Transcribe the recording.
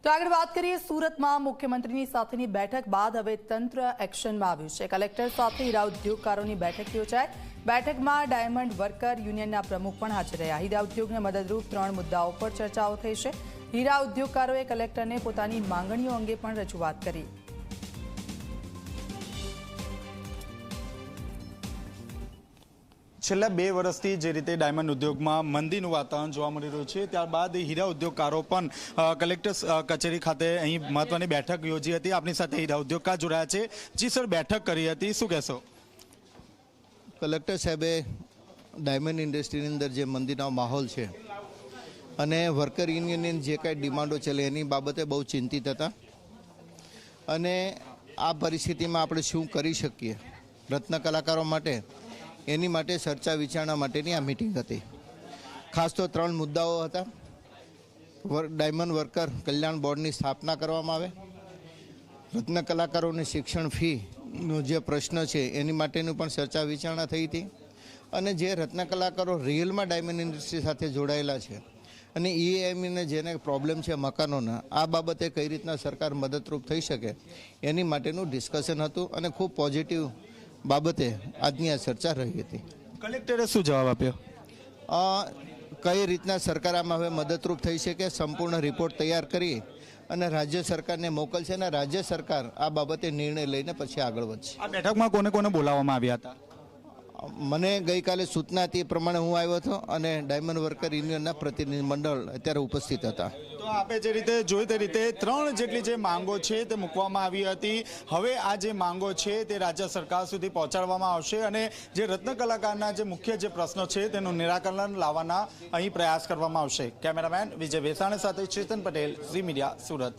તો આગળ વાત કરીએ સુરતમાં મુખ્યમંત્રીની સાથેની બેઠક બાદ હવે તંત્ર એક્શનમાં આવ્યું છે। કલેક્ટર સાથે હીરા ઉદ્યોગકારોની બેઠક યોજાઈ। બેઠકમાં ડાયમંડ વર્કર યુનિયનના પ્રમુખ પણ હાજર રહ્યા। હીરા ઉદ્યોગને મદદરૂપ 3 મુદ્દાઓ પર ચર્ચાઓ થઈ છે। હીરા ઉદ્યોગકારોએ કલેક્ટરને પોતાની માંગણીઓ અંગે પણ રજૂઆત કરી। છેલ્લા 2 વર્ષથી જે રીતે ડાયમંડ ઉદ્યોગમાં મંદીનું વાતાવરણ જોવા મળી રહ્યું છે, ત્યારબાદ હીરા ઉદ્યોગકારો પણ કલેક્ટર કચેરી ખાતે અહીં મહત્વની બેઠક યોજી હતી। આપણી સાથે હીરા ઉદ્યોગકાર જોડાયા છે। જી સર, બેઠક કરી હતી, શું કહેશો? કલેક્ટર સાહેબે ડાયમંડ ઇન્ડસ્ટ્રીની અંદર જે મંદીનો માહોલ છે અને વર્કર યુનિયનની જે કાંઈ ડિમાન્ડો છે એની બાબતે બહુ ચિંતિત હતા અને આ પરિસ્થિતિમાં આપણે શું કરી શકીએ રત્ન કલાકારો માટે, એની માટે ચર્ચા વિચારણા માટેની આ મિટિંગ હતી। ખાસ તો 3 મુદ્દાઓ હતા। ડાયમંડ વર્કર કલ્યાણ બોર્ડની સ્થાપના કરવામાં આવે, રત્ન કલાકારોની શિક્ષણ ફીનો જે પ્રશ્ન છે એની માટેનું પણ ચર્ચા વિચારણા થઈ હતી અને જે રત્ન કલાકારો રિયલમાં ડાયમંડ ઇન્ડસ્ટ્રી સાથે જોડાયેલા છે અને ઈએમઆઈને જેને પ્રોબ્લેમ છે મકાનોના, આ બાબતે કઈ રીતના સરકાર મદદરૂપ થઈ શકે એની માટેનું ડિસ્કશન હતું અને ખૂબ પોઝિટિવ બાબતે આજની આ ચર્ચા રહી હતી। કલેક્ટરે શું જવાબ આપ્યો? કઈ રીતના સરકાર આમાં હવે મદદરૂપ થઈ શકે સંપૂર્ણ રિપોર્ટ તૈયાર કરી અને રાજ્ય સરકારને મોકલશે અને રાજ્ય સરકાર આ બાબતે નિર્ણય લઈને પછી આગળ વધશે। આ બેઠકમાં કોને કોને બોલાવવામાં આવ્યા હતા? મને ગઈકાલે સૂચના હતી એ પ્રમાણે હું આવ્યો હતો અને ડાયમંડ વર્કર યુનિયનના પ્રતિનિધિ મંડળ અત્યારે ઉપસ્થિત હતા। તો આપે જે રીતે જોઈ તે રીતે 3 જેટલી જે માંગો છે તે મૂકવામાં આવી હતી। હવે આ જે માંગો છે તે રાજ્ય સરકાર સુધી પહોંચાડવામાં આવશે અને જે રત્ન કલાકારના જે મુખ્ય જે પ્રશ્નો છે તેનું નિરાકરણ લાવવાના અહીં પ્રયાસ કરવામાં આવશે। કેમેરામેન વિજય વેસાણી સાથે ચેતન પટેલ, ઝી મીડિયા, સુરત।